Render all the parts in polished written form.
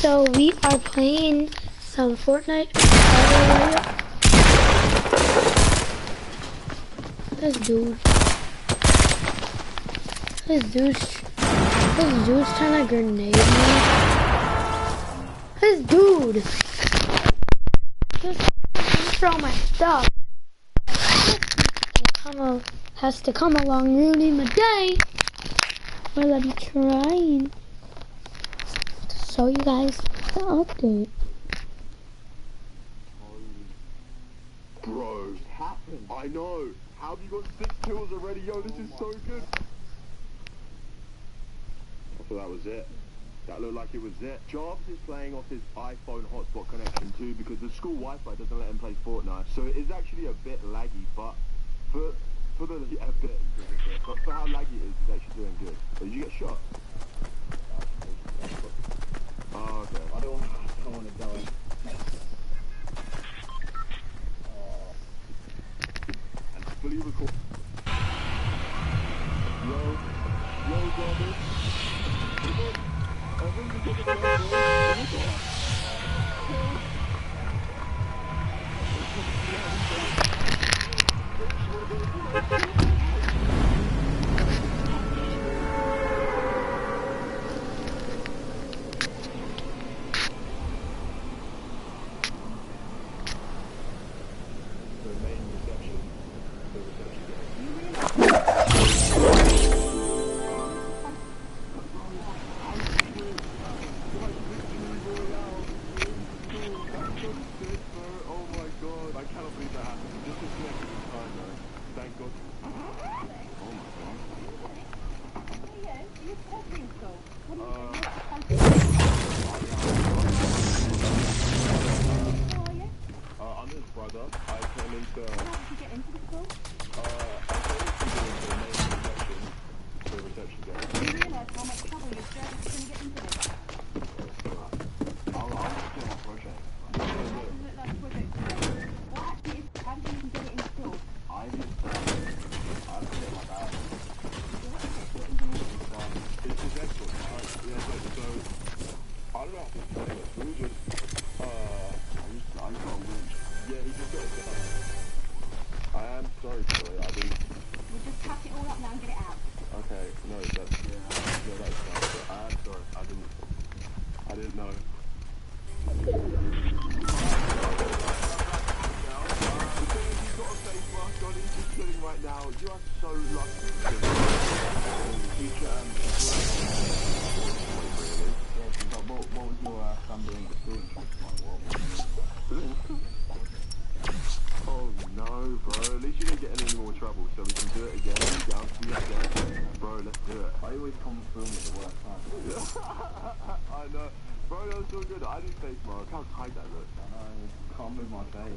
So we are playing some Fortnite. This dude's trying to grenade me. This dude just throw my stuff. Has to come along ruining my day. Well, I'm trying to show you guys the update. Bro, happened. I know. How have you got 6 kills already? Yo, this is so good. I thought that was it. That looked like it was it. Jarvis is playing off his iPhone hotspot connection too because the school Wi-Fi doesn't let him play Fortnite. So it is actually a bit laggy, but for how laggy it is, he's actually doing good. So did you get shot? Oh, okay. I don't want to die. And fully record. Yo, Jarvis.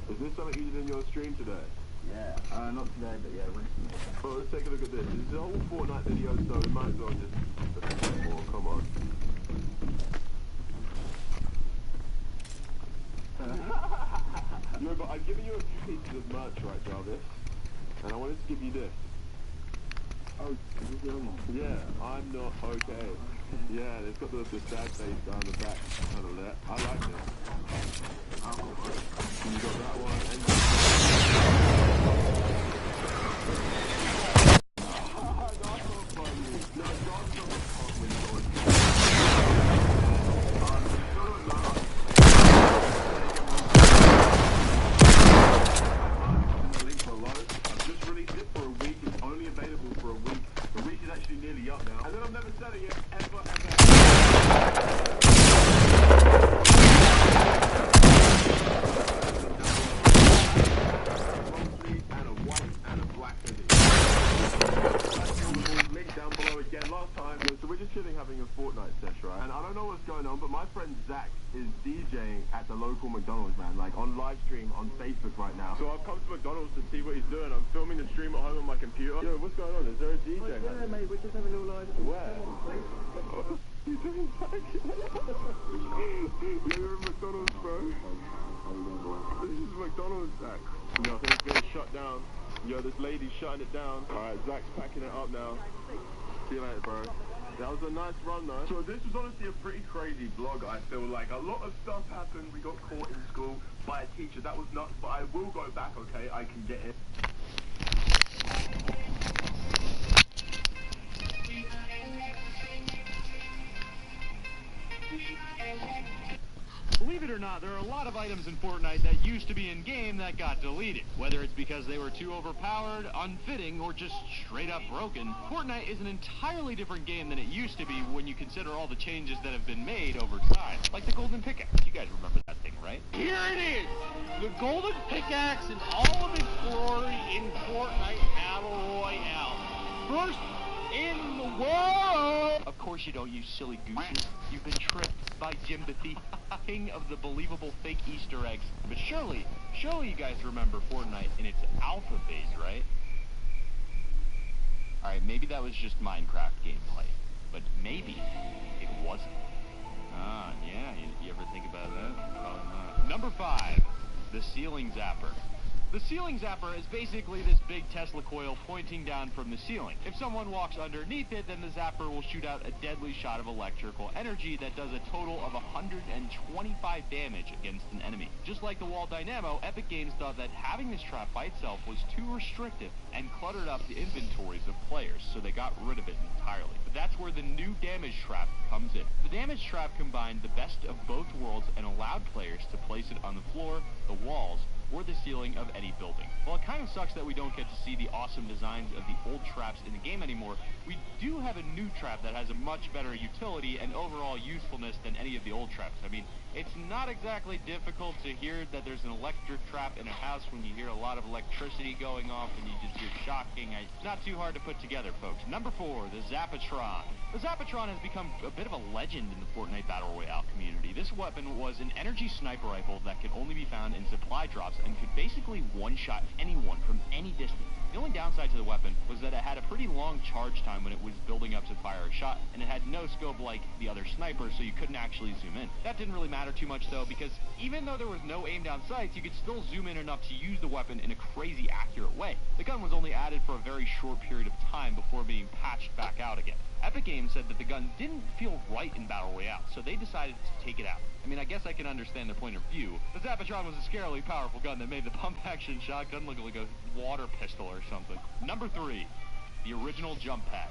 Is this something you did in your stream today? Yeah, not today, but yeah, recently. Well, let's take a look at this. This is a whole Fortnite video, so we might as well just... Oh, come on. No, but I've given you a few pieces of merch, right, Jarvis? And I wanted to give you this. Oh, is this the other one? Yeah, I'm not okay. Yeah, it's got the sad face down the back, kind of there. I like this. And you got that one, and I've just released it for a week. It's only available for a week. The week is actually nearly up now. And then I'm never selling it, ever. And a white and a black hoodie. Link down below again. Last time, so we're just chilling having a Fortnite sesh, right? And I don't know what's going on, but my friend Zach is DJing at the local McDonald's, man, like on live stream on Facebook right now. So I've come to McDonald's to see what he's doing. I'm filming the stream at home on my computer. Yo, what's going on? Is there a DJ? Yeah, mate, we're just having a little live. Where? You doing Zach? You're in McDonald's, bro. This is McDonald's, Zach. Yo, I think it's getting shut down. Yo, this lady's shutting it down. Alright, Zach's packing it up now. See you later, bro. That was a nice run, though. So this was honestly a pretty crazy vlog, I feel like. A lot of stuff happened. We got caught in school by a teacher. That was nuts, but I will go back, okay? I can get it. Believe it or not, there are a lot of items in Fortnite that used to be in-game that got deleted. Whether it's because they were too overpowered, unfitting, or just straight up broken, Fortnite is an entirely different game than it used to be when you consider all the changes that have been made over time. Like the golden pickaxe. You guys remember that thing, right? Here it is! The golden pickaxe in all of its glory in Fortnite Battle Royale. First in the world! Of course you don't, you silly gooses. You've been tricked by Jimbathy, king of the believable fake Easter eggs. But surely you guys remember Fortnite in its alpha phase, right? Alright, maybe that was just Minecraft gameplay. But maybe it wasn't. Ah, yeah, you ever think about that? Probably not. Number 5, the ceiling zapper. The ceiling zapper is basically this big Tesla coil pointing down from the ceiling. If someone walks underneath it, then the zapper will shoot out a deadly shot of electrical energy that does a total of 125 damage against an enemy. Just like the wall dynamo, Epic Games thought that having this trap by itself was too restrictive and cluttered up the inventories of players, so they got rid of it entirely. But that's where the new damage trap comes in. The damage trap combined the best of both worlds and allowed players to place it on the floor, the walls, or the ceiling of any building. While it kind of sucks that we don't get to see the awesome designs of the old traps in the game anymore, we do have a new trap that has a much better utility and overall usefulness than any of the old traps. I mean, it's not exactly difficult to hear that there's an electric trap in a house when you hear a lot of electricity going off and you just hear shocking. It's not too hard to put together, folks. Number 4, the Zapatron. The Zapatron has become a bit of a legend in the Fortnite Battle Royale community. This weapon was an energy sniper rifle that could only be found in supply drops and could basically one-shot anyone from any distance. The only downside to the weapon was that it had a pretty long charge time when it was building up to fire a shot, and it had no scope like the other snipers, so you couldn't actually zoom in. That didn't really matter too much though, because even though there was no aim down sights, you could still zoom in enough to use the weapon in a crazy accurate way. The gun was only added for a very short period of time before being patched back out again. Epic Games said that the gun didn't feel right in Battle Royale, so they decided to take it out. I mean, I guess I can understand their point of view. The Zapatron was a scarily powerful gun that made the pump-action shotgun look like a water pistol or something. Number 3, the original jump pad.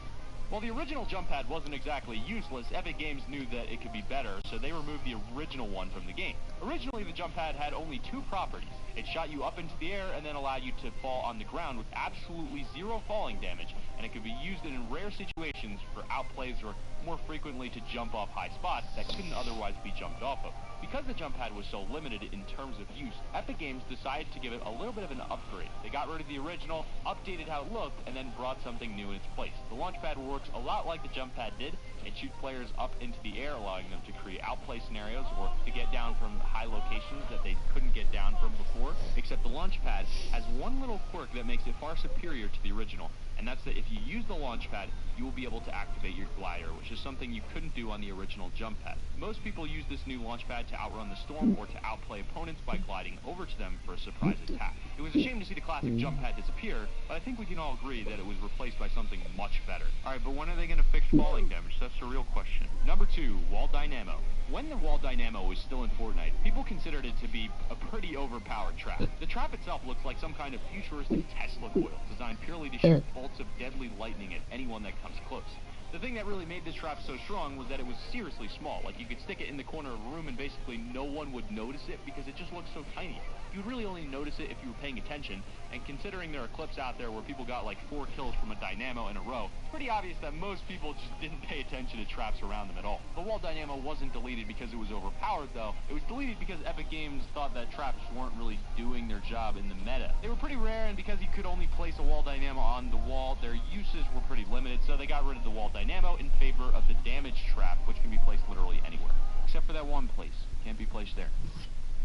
While the original jump pad wasn't exactly useless, Epic Games knew that it could be better, so they removed the original one from the game. Originally, the jump pad had only 2 properties. It shot you up into the air and then allowed you to fall on the ground with absolutely 0 falling damage, and it could be used in rare situations for outplays or more frequently to jump off high spots that couldn't otherwise be jumped off of. Because the jump pad was so limited in terms of use, Epic Games decided to give it a little bit of an upgrade. They got rid of the original, updated how it looked, and then brought something new in its place. The launch pad works a lot like the jump pad did. It shoots players up into the air, allowing them to create outplay scenarios or to get down from high locations that they couldn't get down from before, except the launch pad has one little quirk that makes it far superior to the original, and that's that if you use the launch pad, you will be able to activate your glider, which is something you couldn't do on the original jump pad. Most people use this new launch pad to outrun the storm or to outplay opponents by gliding over to them for a surprise attack. It was a shame to see the classic jump pad disappear, but I think we can all agree that it was replaced by something much better. Alright, but when are they going to fix falling damage? That's the real question. Number 2, wall dynamo. When the wall dynamo was still in Fortnite, people considered it to be a pretty overpowered trap. The trap itself looks like some kind of futuristic Tesla coil, designed purely to shoot bolts of deadly lightning at anyone that comes close. The thing that really made this trap so strong was that it was seriously small. Like, you could stick it in the corner of a room and basically no one would notice it because it just looked so tiny. You would really only notice it if you were paying attention, and considering there are clips out there where people got like 4 kills from a dynamo in a row, it's pretty obvious that most people just didn't pay attention to traps around them at all. The wall dynamo wasn't deleted because it was overpowered though. It was deleted because Epic Games thought that traps weren't really doing their job in the meta. They were pretty rare, and because you could only place a wall dynamo on the wall, their uses were pretty limited, so they got rid of the wall dynamo in favor of the damage trap, which can be placed literally anywhere. Except for that one place. Can't be placed there.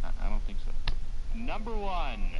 I don't think so. Number 1,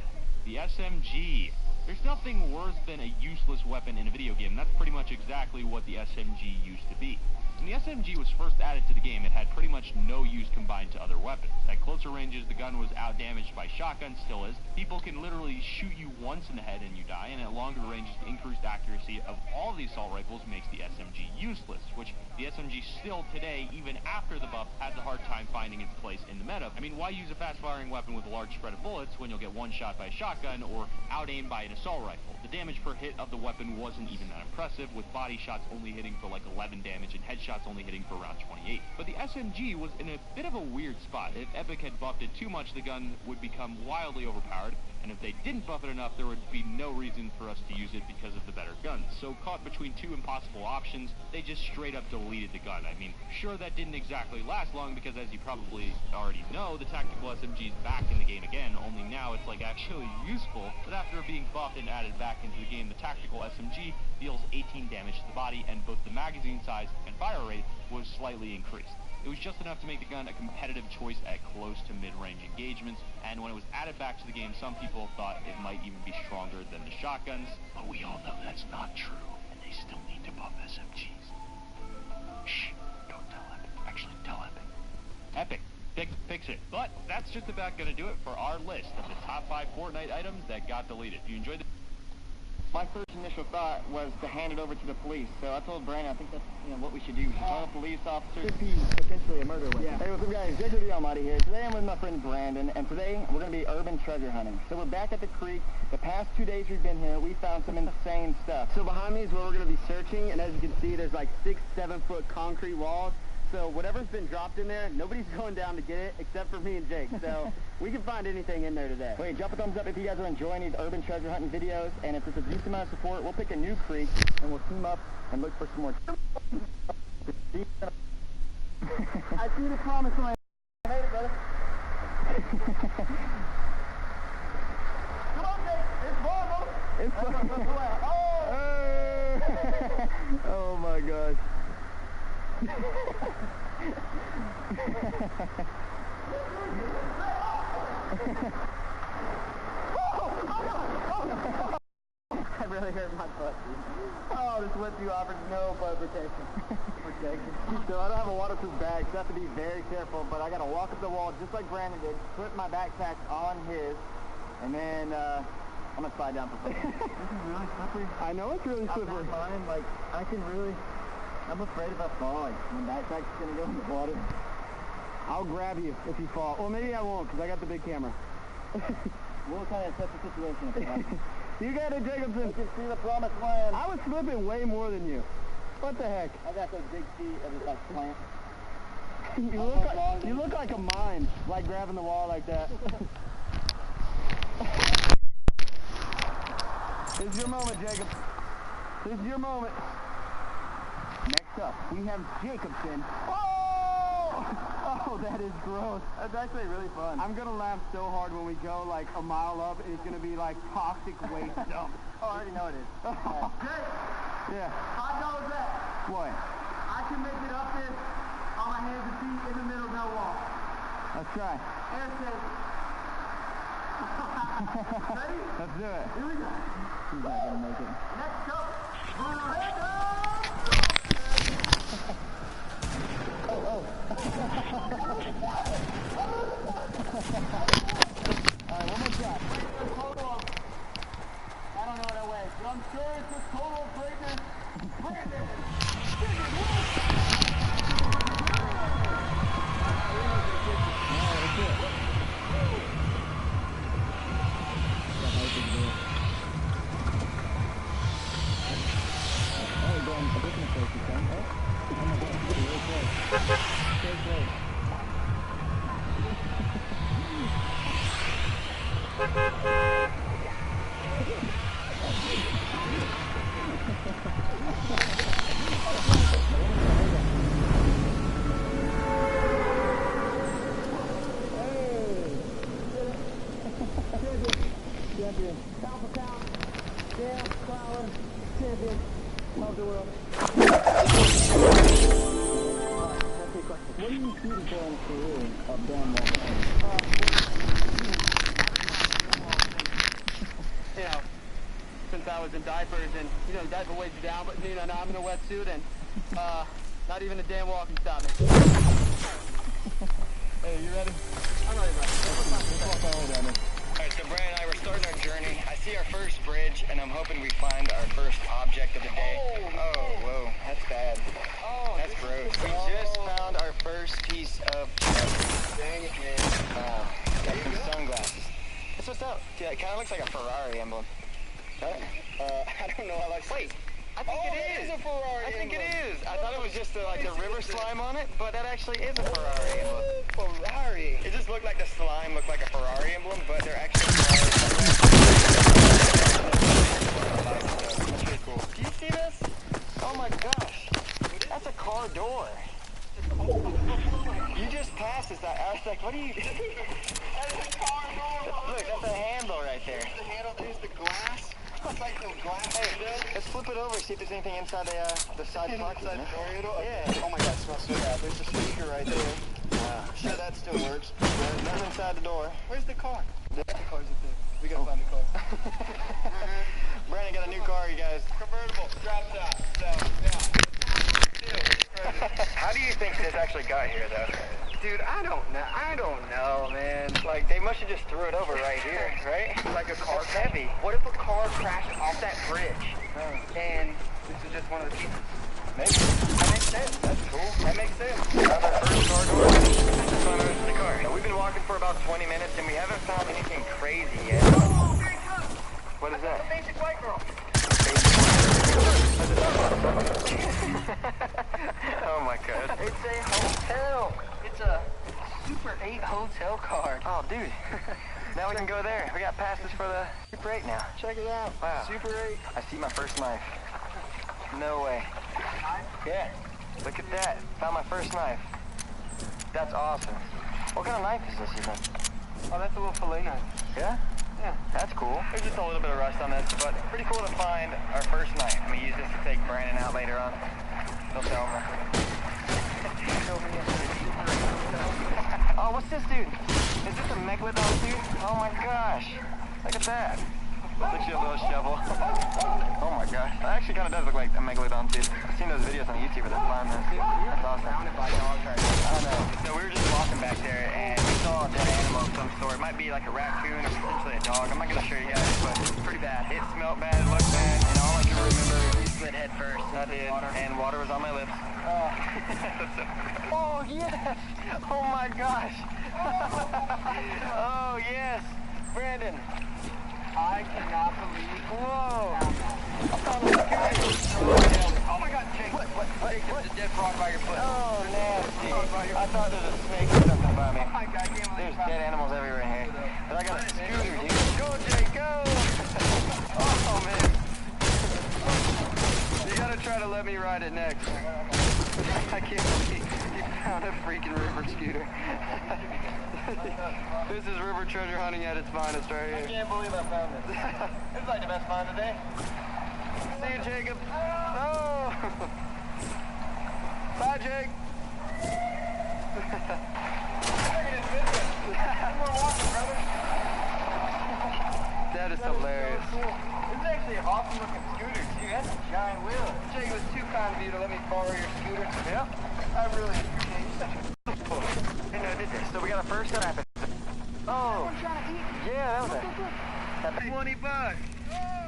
the SMG. There's nothing worse than a useless weapon in a video game. That's pretty much exactly what the SMG used to be. When the SMG was first added to the game, it had pretty much no use combined to other weapons. At closer ranges, the gun was outdamaged by shotguns, still is. People can literally shoot you once in the head and you die, and at longer ranges, the increased accuracy of all the assault rifles makes the SMG useless, which the SMG still today, even after the buff, has a hard time finding its place in the meta. I mean, why use a fast-firing weapon with a large spread of bullets when you'll get one shot by a shotgun or out-aimed by an assault rifle? The damage per hit of the weapon wasn't even that impressive, with body shots only hitting for like 11 damage and headshots only hitting for around 28. But the SMG was in a bit of a weird spot. If Epic had buffed it too much, the gun would become wildly overpowered, and if they didn't buff it enough, there would be no reason for us to use it because of the better guns. So caught between two impossible options, they just straight up deleted the gun. I mean, sure, that didn't exactly last long because, as you probably already know, the tactical SMG is back in the game again, only now it's like actually useful. But after being buffed and added back into the game, the tactical SMG deals 18 damage to the body, and both the magazine size and fire rate was slightly increased. It was just enough to make the gun a competitive choice at close to mid-range engagements, and when it was added back to the game, some people thought it might even be stronger than the shotguns. But we all know that's not true, and they still need to buff SMGs. Shh, don't tell Epic. Actually, tell Epic. Epic, fix it. But that's just about going to do it for our list of the top 5 Fortnite items that got deleted. If you enjoyed the My first initial thought was to hand it over to the police, so I told Brandon I think that's what we should do. We should call a police officer. Could be potentially a murder weapon. Yeah. Hey, what's up, guys? Jacob the Almighty here. Today I'm with my friend Brandon, and today we're going to be urban treasure hunting. So we're back at the creek. The past 2 days we've been here, we found some insane stuff. So behind me is where we're going to be searching, and as you can see, there's like 6-7 foot concrete walls. So whatever's been dropped in there, nobody's going down to get it except for me and Jake. So we can find anything in there today. Wait, drop a thumbs up if you guys are enjoying these urban treasure hunting videos, and if there's a decent amount of support, we'll pick a new creek, and we'll team up and look for some more. I see the promise land. I made it, brother. Come on, Jake. It's fun, brother. It's fun. Oh! Oh my gosh. That really hurt my butt, dude. Oh, this wetsuit offers no butt protection. So I don't have a waterproof bag, so I have to be very careful, but I gotta walk up the wall just like Brandon did, put my backpack on his, and then I'm gonna slide down for free. This is really slippery. I know it's really slippery. Mine, like, I can really... I'm afraid if I fall, like, my backpack's gonna go in the water. I'll grab you if you fall. Or maybe I won't, because I got the big camera. We'll kind of assess the situation if it happens. You got it, Jacobson. You can see the promised land. I was slipping way more than you. What the heck? I got those big feet of this, like, plant. You look like a mime, like grabbing the wall like that. This is your moment, Jacob. This is your moment. Next up, we have Jacobson. Oh! Oh, that is gross. That's actually really fun. I'm gonna laugh so hard when we go like a mile up, and it's gonna be like toxic waste dump. Oh, I already know it is. Jake! Yeah. $5 bet. What? I can make it up this on my hands and feet in the middle of no wall. Let's try. Air safe. Ready? Let's do it. Here we go. He's not gonna make it. Next up. Head up. Oh. Alright, one more shot. I don't know what I weigh, but I'm sure it's a total breaker. Brandon. Champion. Pound for pound. Damn, Crowler. Champion. Love the world. What are you shooting for in a career up down there? You know, since I was in diapers and, diaper weighs you down, but, now I'm in a wetsuit and, Not even a damn wall can stop me. Hey, you ready? I'm ready, bro. Let's walk all the way down there. Alright, so Brian and I, we're starting our journey. I see our first bridge, and I'm hoping we find our first object of the day. Oh, whoa, that's bad. Oh, that's gross. We just found our first piece of dang it, man. Got some sunglasses. That's what's up. Yeah, it kind of looks like a Ferrari emblem. Right? I don't know. Wait. I think it is. It is a Ferrari. I think it is. I thought it was just like the river slime on it, but that actually is a Ferrari emblem. Ferrari. It just looked like the slime looked like a Ferrari emblem, but they're actually Ferrari. That's pretty cool. Do you see this? Oh my gosh. That's a car door. You just passed this. I was like, what are you doing? That's a car door. Look, that's a handle right there. The handle. There's the glass. It's like the glass. Hey, let's flip it over, see if there's anything inside the side pocket. Inside the door handle? Yeah. Oh my god, it smells so bad. There's a speaker right there. Wow. Sure that still works. There's nothing inside the door. Where's the car? The car's up there. We gotta find the car. Brandon got a new car, you guys. Convertible, drop top. So, yeah. How do you think this actually got here, though? Dude, I don't know, man. Like, they must have just threw it over right here, right? Like a car heavy. What if a car crashed off that bridge? And this is just one of the pieces? Maybe. That makes sense. That's cool. That makes sense. Found our first car door. Let's find the car. Now, we've been walking for about 20 minutes, and we haven't found anything crazy yet. What is that? A basic white girl. Oh my god. It's a hotel. It's a Super 8 hotel card. Oh, dude. Now we can go there. We got passes for the Super 8 now. Check it out. Wow. Super 8. I see my first knife. No way. Knife? Yeah. Look at that. Found my first knife. That's awesome. What kind of knife is this, you think? Oh, that's a little fillet knife. Yeah? Yeah. That's cool. There's just a little bit of rust on this, but pretty cool to find our first knife. I'm gonna use this to take Brandon out later on. He'll tell him. Oh, what's this, dude? Is this a megalodon, dude? Oh my gosh. Look at that. Looks like a little shovel. Oh my gosh. That actually kind of does look like a megalodon, dude. I've seen those videos on YouTube of that flying this. That's awesome. Surrounded by dogs right now. I don't know. So we were just walking back there, and we saw a dead animal of some sort. It might be like a raccoon or potentially a dog. I'm not going to show you guys, but it's pretty bad. It smelled bad, it looked bad, and all I can remember is slid head first. I did, and water was on my lips. Oh, yes! Oh my gosh! Oh, yes! Brandon! I cannot believe. Whoa! I found a scooter. Oh my god, Jake! What? There's a dead frog by your foot. Oh, nasty! I thought there was a snake or something by me. Oh my god, I can't believe. There's dead animals everywhere in here. But I got a scooter, dude. Go, Jake, go! Oh man! You gotta try to let me ride it next. I can't believe you found a freaking river scooter. This is river treasure hunting at its finest right here. I can't believe I found this. It's like the best find today. See you, Jacob. Oh! Bye, Jake. That is hilarious. So cool. This is actually an awesome looking scooter, too. That's a giant wheel. Jake, it was too kind of you to let me borrow your scooter. Yeah? I really appreciate you. Such a cool. Didn't know I did this. So we got a first knife. Oh. Yeah, that was it. 20 bucks. Wow.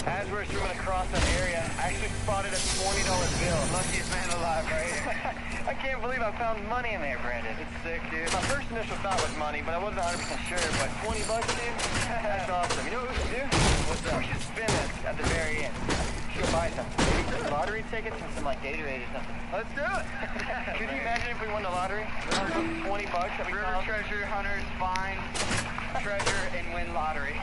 As we're swimming across that area, I actually spotted a $20 bill. Luckiest man alive right here. I can't believe I found money in there, Brandon. It's sick, dude. My first initial thought was money, but I wasn't 100% sure. But 20 bucks, dude? That's awesome. You know what we should do? What's up? We should spin this at the very end. We should buy something. Maybe some lottery tickets and some like Gatorade or something. Let's do it. Could you imagine if we won the lottery? 20 bucks that we found? Treasure hunters find treasure and win lottery.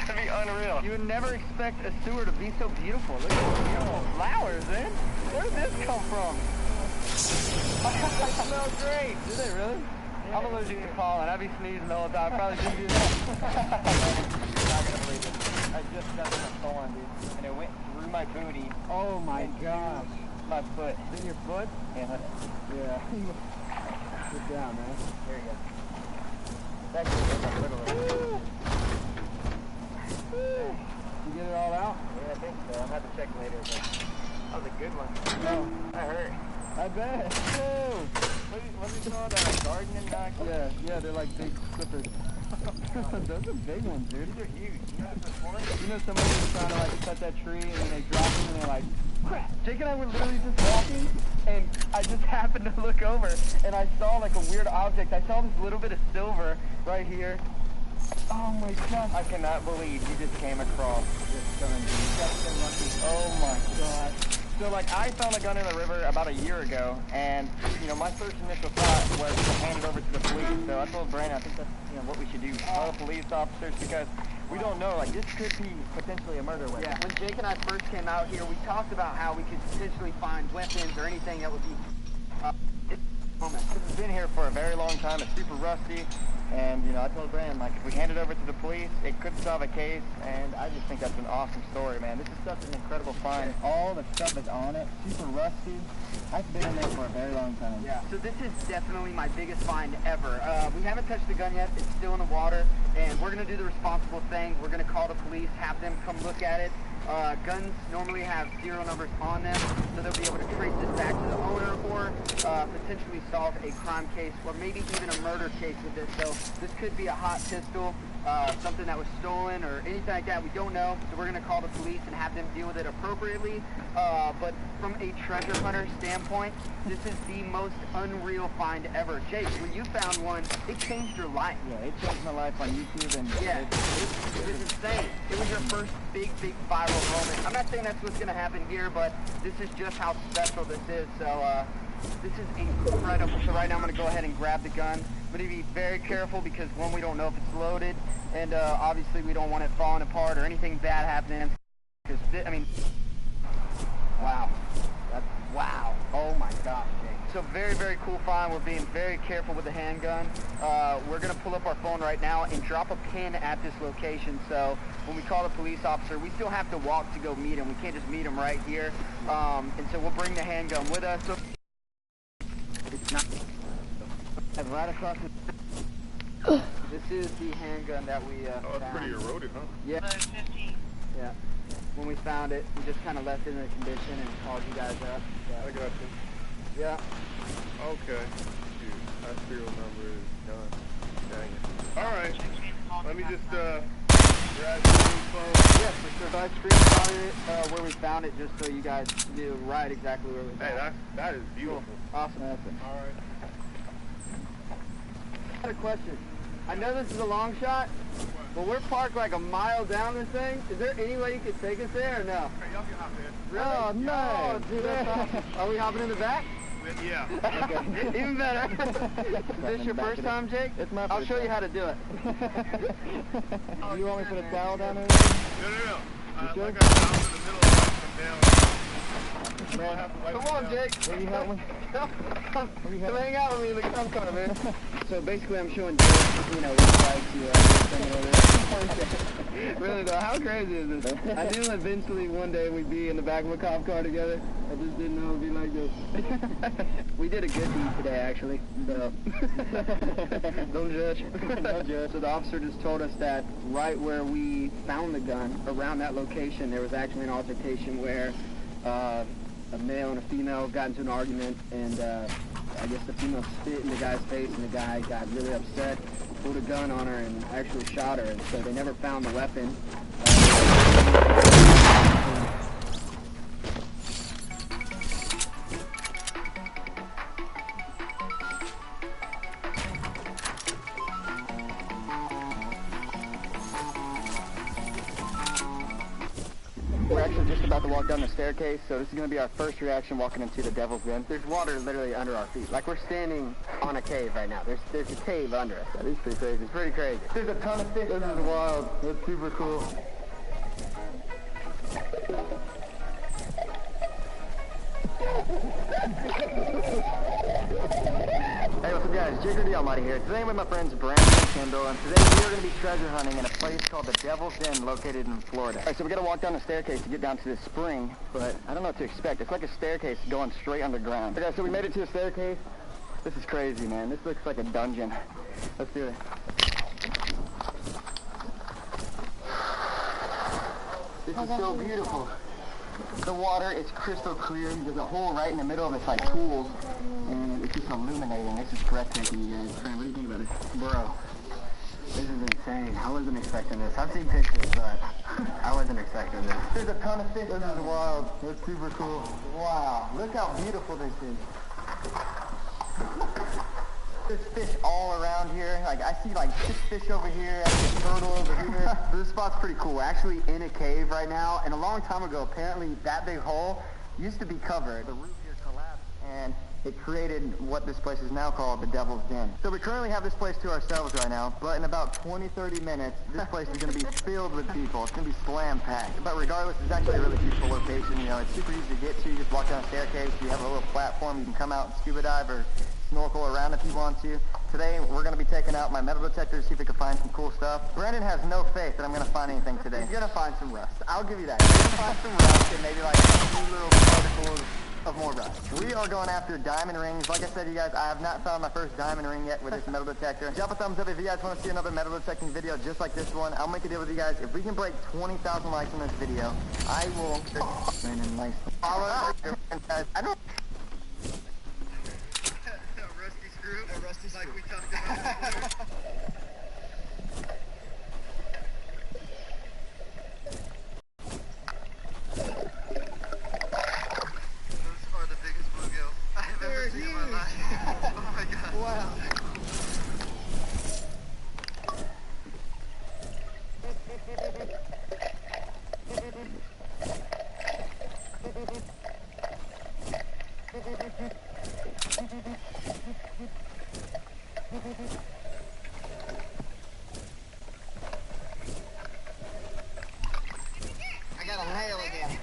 That'd be unreal. You would never expect a sewer to be so beautiful. Look at these beautiful flowers, man. Where did this come from? They smell great. Do they really? Yeah. I'm allergic to pollen. I'd be sneezing the whole time. I probably shouldn't do that. You're not gonna believe it. I just got in a thorn, dude. And it went through my booty. Oh my gosh. My foot. In your foot? Yeah. Yeah. Sit down, man. There you go. Actually, you get it all out? Yeah, I think so. I'll have to check later. But That was a good one. Oh, I heard. I bet. Whoa. What do you call that? Gardening knife? Yeah, they're like big clippers. Those are big ones, dude. These are huge. You know what this for? You know somebody was trying to like cut that tree and then they drop them and they're like, crap. Jake and I were literally just walking and I just happened to look over and I saw like a weird object. I saw this little bit of silver right here. Oh my gosh. I cannot believe you just came across this gun, dude. Oh my god. So like I found a gun in the river about a year ago, and you know my first initial thought was to hand it over to the police. So I told Brandon, I think that's what we should do. Call the police officers because we don't know. Like this could be potentially a murder weapon. Yeah. When Jake and I first came out here, we talked about how we could potentially find weapons or anything that would be. This has been here for a very long time. It's super rusty. And, you know, I told Brandon, like, if we hand it over to the police, it could solve a case, and I just think that's an awesome story, man. This is such an incredible find. All the stuff is on it, super rusty. I've been in there for a very long time. Yeah, so this is definitely my biggest find ever. We haven't touched the gun yet. It's still in the water, and we're going to do the responsible thing. We're going to call the police, have them come look at it. Guns normally have serial numbers on them, so they'll be able to trace this back to the owner or potentially solve a crime case or maybe even a murder case with this. So this could be a hot pistol, something that was stolen or anything like that. We don't know, so we're going to call the police and have them deal with it appropriately. But from a treasure hunter standpoint, this is the most unreal find ever. Jake, when you found one, it changed your life. Yeah, it changed my life on YouTube, and yeah, it was insane. It was your first big viral moment. I'm not saying that's what's going to happen here, but this is just how special this is. So this is incredible. So right now I'm going to go ahead and grab the gun. I'm going to be very careful because one, we don't know if it's loaded, and obviously we don't want it falling apart or anything bad happening. Because I mean, wow, wow. Oh my gosh, Jake. So very cool find. We're being very careful with the handgun. We're going to pull up our phone right now and drop a pin at this location. So when we call the police officer, we still have to walk to go meet him. We can't just meet him right here. And so we'll bring the handgun with us. So it's not right across the... This is the handgun that we Oh, it's found. pretty eroded, huh? Yeah. Yeah. When we found it, we just kind of left it in the condition and called you guys up. I got you. Yeah. Okay. Shoot, that serial number is done. Dang it. Alright. Let me just, grab your phone. Yeah, for sure. So I screenshotted it where we found it just so you guys knew right exactly where we found it. Hey, that is beautiful. Awesome. Alright. I got a question. I know this is a long shot, but we're parked like a mile down this thing. Is there any way you could take us there or no? Hey, y'all can hop in. Really? Oh, nice. Oh, dude, that's awesome. Are we hopping in the back? Yeah. Okay. Even better. Is this your first time, Jake? It's my I'll first show you time. how to do it. You want me to put a towel down there? No. sure? Like I down in the middle of down. Man, come on, Jake. Will you help me? Come hang out with me in the gun car, man. So basically, I'm showing Jake, you know, what it's like to really though, how crazy is this? I knew eventually one day we'd be in the back of a cop car together. I just didn't know it'd be like this. We did a good deed today, actually. So don't judge. Don't judge. So the officer just told us that right where we found the gun, around that location, there was actually an altercation where a male and a female got into an argument, and I guess the female spit in the guy's face, and the guy got really upset, pulled a gun on her, and actually shot her, and so they never found the weapon. We're actually just about to walk down the staircase, so this is going to be our first reaction walking into the Devil's Den. There's water literally under our feet. Like we're standing on a cave right now. There's a cave under us. That is pretty crazy. It's pretty crazy. There's a ton of fish. This is wild. That's super cool. Hey, what's up guys? Jigger the Almighty here. Today I'm with my friends Brandon and Kendall, and today we are going to be treasure hunting in a place called the Devil's Den located in Florida. Alright, so we got to walk down the staircase to get down to this spring, but I don't know what to expect. It's like a staircase going straight underground. Okay, so we made it to the staircase. This is crazy, man. This looks like a dungeon. Let's do it. This is so beautiful. The water is crystal clear. There's a hole right in the middle of it's like pools, and it's just illuminating. This is breathtaking, you guys. Fran, what do you think about it? Bro, this is insane. I wasn't expecting this. I've seen pictures, but I wasn't expecting this. There's a ton of fish. This is wild. That's super cool. Wow, look how beautiful this is. There's fish all around here. Like, I see like 6 fish over here, I see a turtle over here. This spot's pretty cool. We're actually in a cave right now, and a long time ago, apparently that big hole used to be covered. The roof here collapsed, and it created what this place is now called the Devil's Den. So we currently have this place to ourselves right now, but in about 20-30 minutes, this place is going to be filled with people. It's going to be slam-packed. But regardless, it's actually a really beautiful location. You know, it's super easy to get to. You just walk down a staircase. You have a little platform. You can come out and scuba dive or snorkel around if you want to. Today, we're going to be taking out my metal detector to see if we can find some cool stuff. Brandon has no faith that I'm going to find anything today. He's going to find some rust. I'll give you that. He's going to find some rust and maybe like a few little particles of more rust. We are going after diamond rings. Like I said, you guys, I have not found my first diamond ring yet with this metal detector. Drop a thumbs up if you guys want to see another metal detecting video just like this one. I'll make a deal with you guys. If we can break 20,000 likes on this video, I will... Brandon likes to follow. I don't... Rusty like we talked about. Those are the biggest bluegills I've ever seen in my life. Oh my god. Wow. I got a nail again.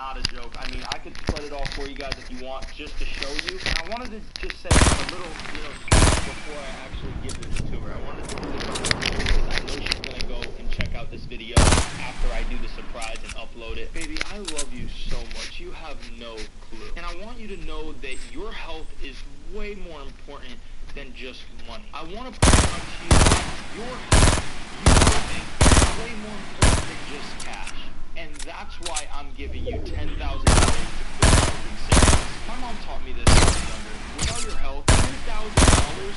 not a joke. I mean, I could split it all for you guys if you want, just to show you. And I wanted to just say a little, speech before I actually give this to her. I wanted to do this on her because I know she's gonna go and check out this video after I do the surprise and upload it. Baby, I love you so much. You have no clue. And I want you to know that your health is way more important than just money. I want to point out to you that your health, you living, is way more important than just cash. And that's why I'm giving you $10,000 to put yourself in savings. My mom taught me this when I was younger. Without your health, $10,000,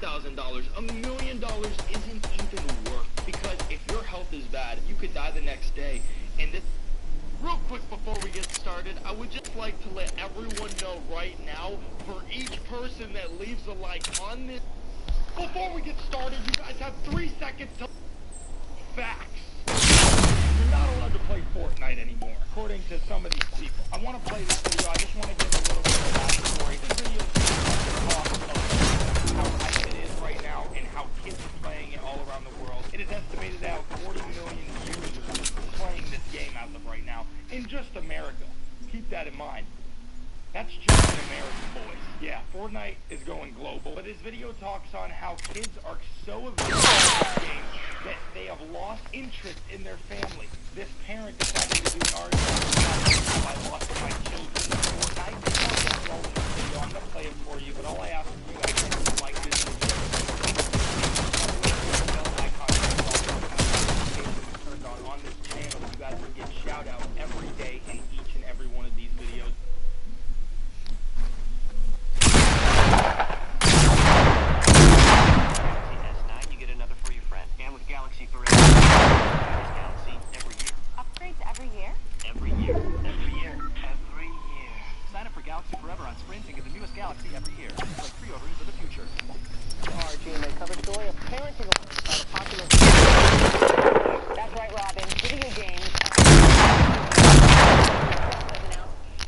$100,000, $1 million isn't even worth. Because if your health is bad, you could die the next day. And this... Real quick before we get started, I would just like to let everyone know right now, for each person that leaves a like on this... Before we get started, you guys have 3 seconds to... Facts. You're not allowed to play Fortnite anymore, according to some of these people. I want to play this video. I just want to give a little bit of backstory. This video is talk about how hype it is right now and how kids are playing it all around the world. It is estimated to have 40 million users playing this game as of right now in just America. Keep that in mind. That's just in America, boys. Yeah, Fortnite is going global, but this video talks on how kids are so addicted to this game that they have lost interest in their family. This parent decided to do an article about I lost my children to Fortnite. That's all in this video. I'm gonna play it for you, but all I ask of you guys is to like this video. Bell icon turned on this channel. You guys will get shout out every day in each and every one of these videos. Galaxy for Galaxy every year. Upgrades every year? Every year. Every year. Every year. Sign up for Galaxy Forever on Sprint and get the newest Galaxy every year. It's like pre-ordering for the future. Our GMA cover story of parenting about a popular... That's right, Robin. Video games.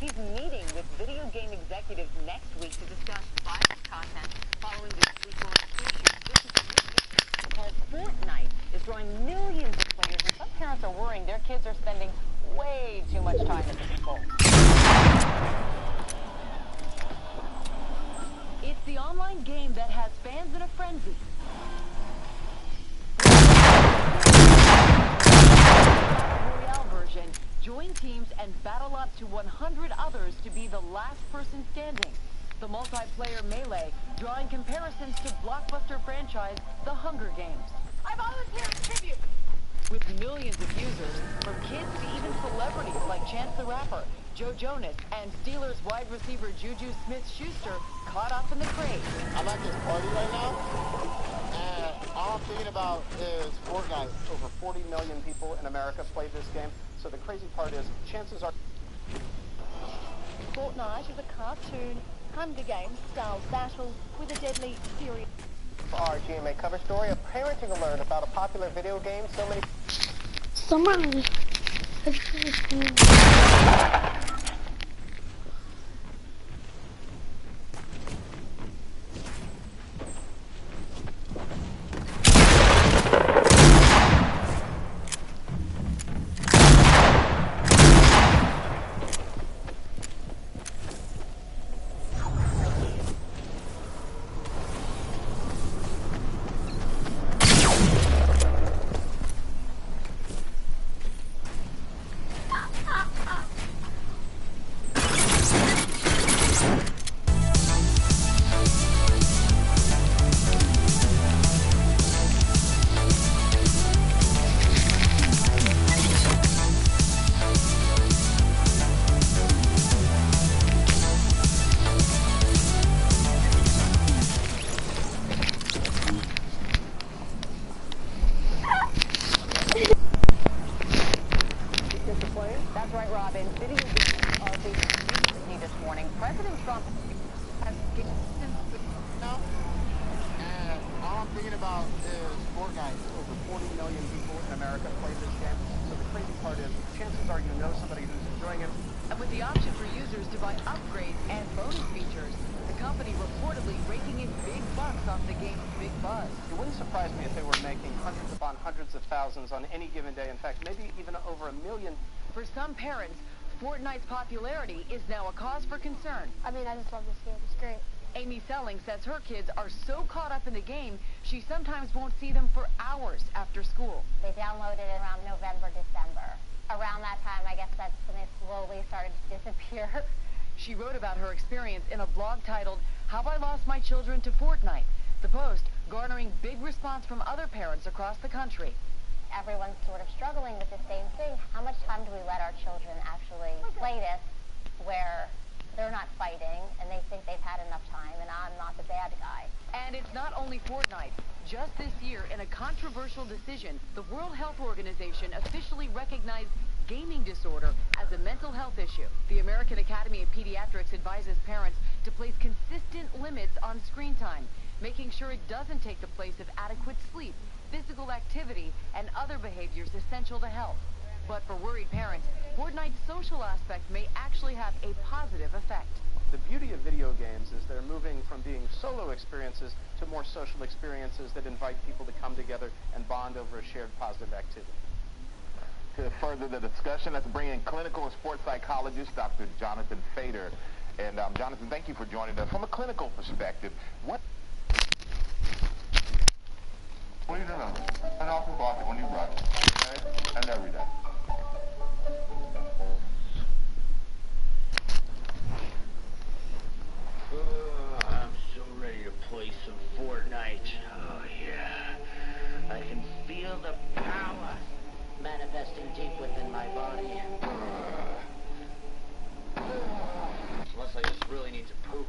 He's meeting with video game executives next week to discuss violent content following the sequel called Fortnite is drawing millions of players, and some parents are worrying their kids are spending way too much time at the school. It's the online game that has fans in a frenzy. Royale version. Join teams and battle up to 100 others to be the last person standing. The multiplayer melee, drawing comparisons to blockbuster franchise The Hunger Games. I volunteer as tribute! With millions of users, from kids to even celebrities like Chance the Rapper, Joe Jonas, and Steelers wide receiver Juju Smith-Schuster caught up in the craze. I'm at this party right now, and all I'm thinking about is Fortnite. Over 40 million people in America play this game, so the crazy part is, chances are... Fortnite is a cartoon Hunger Games style battle with a deadly serious... For our GMA cover story, a parenting alert about a popular video game so many... Someone. That's right, Robin. Video games are facing scrutiny this morning. President Trump has given now, and all I'm thinking about is Fortnite. Over 40 million people in America play this game, so the crazy part is, chances are you know somebody who's enjoying it. And with the option for users to buy upgrades and bonus features, the company reportedly raking in big bucks off the game's big buzz. It wouldn't surprise me if they were making hundreds upon hundreds of thousands on any given day. In fact, maybe even over 1 million. For some parents, Fortnite's popularity is now a cause for concern. I mean, I just love this game. It's great. Amy Selling says her kids are so caught up in the game, she sometimes won't see them for hours after school. They downloaded it around November, December. Around that time, I guess that's when they slowly started to disappear. She wrote about her experience in a blog titled, How I Lost My Children to Fortnite. The post garnering big response from other parents across the country. Everyone's sort of struggling with the same thing. How much time do we let our children actually play this where they're not fighting and they think they've had enough time and I'm not the bad guy? And it's not only Fortnite. Just this year, in a controversial decision, the World Health Organization officially recognized gaming disorder as a mental health issue. The American Academy of Pediatrics advises parents to place consistent limits on screen time, making sure it doesn't take the place of adequate sleep, physical activity, and other behaviors essential to health. But for worried parents, Fortnite's social aspect may actually have a positive effect. The beauty of video games is they're moving from being solo experiences to more social experiences that invite people to come together and bond over a shared positive activity. To further the discussion, let's bring in clinical and sports psychologist Dr. Jonathan Fader. And Jonathan, thank you for joining us. From a clinical perspective, what do you remember? Turn off your faucet when you brush, okay? And every day. I'm so ready to play some Fortnite. Oh, yeah. I can feel the power manifesting deep within my body. Unless I just really need to poop.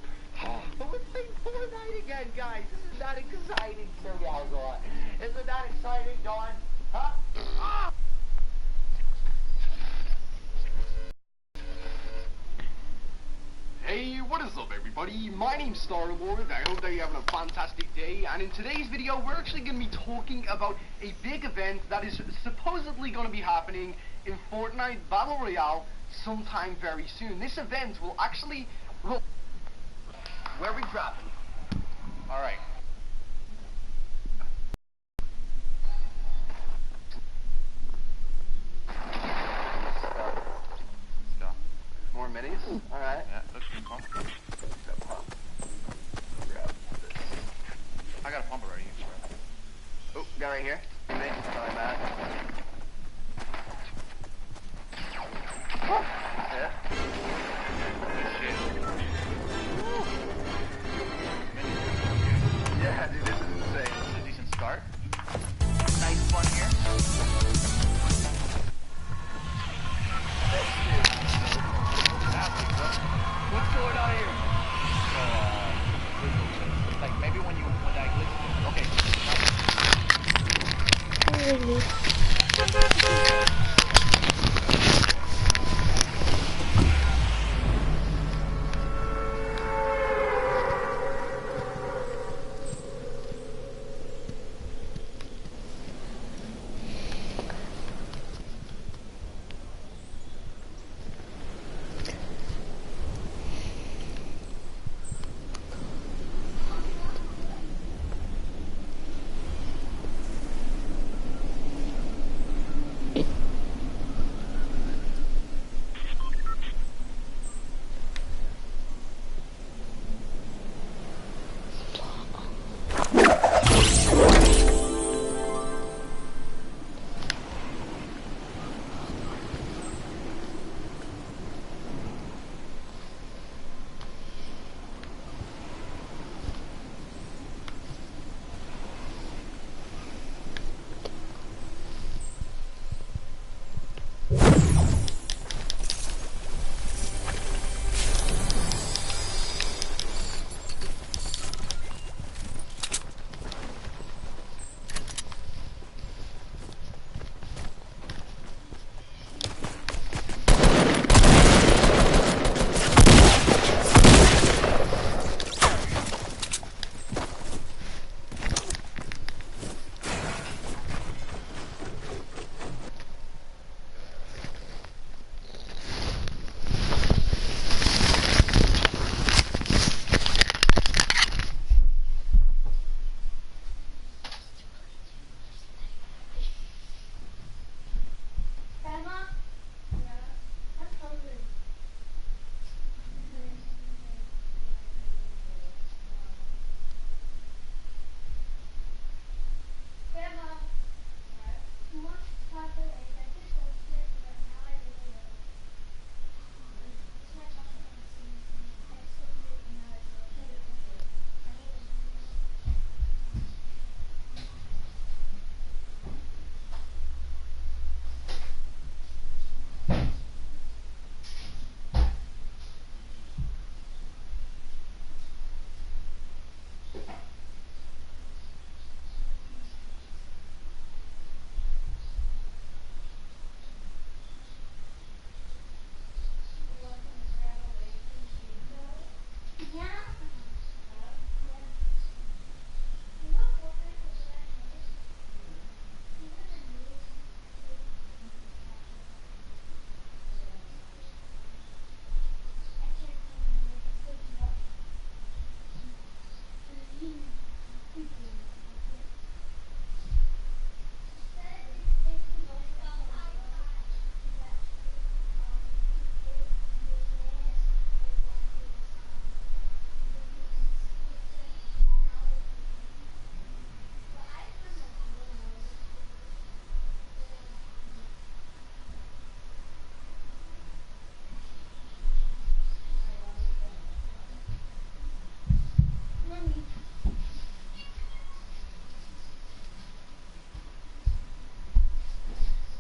But we're playing Fortnite again, guys. This is not exciting to me, Dawn. Is it not exciting, Dawn? Huh? Ah! Hey, what is up everybody? My name's Star-Lord. I hope that you're having a fantastic day, and in today's video we're actually going to be talking about a big event that is supposedly going to be happening in Fortnite Battle Royale sometime very soon. This event will actually... Well, where are we dropping? Alright. More minis? Alright. Yeah, looks good pump. I got a pump already. Oh, got right here. Sorry, Matt. Yeah. Yeah, dude, this is insane. This is a decent start. Nice fun here. What's going on here? So, like maybe when I glitch. Okay.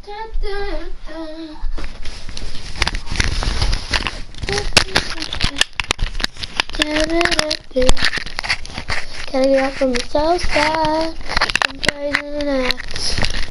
Gotta get up from the south side. I'm praising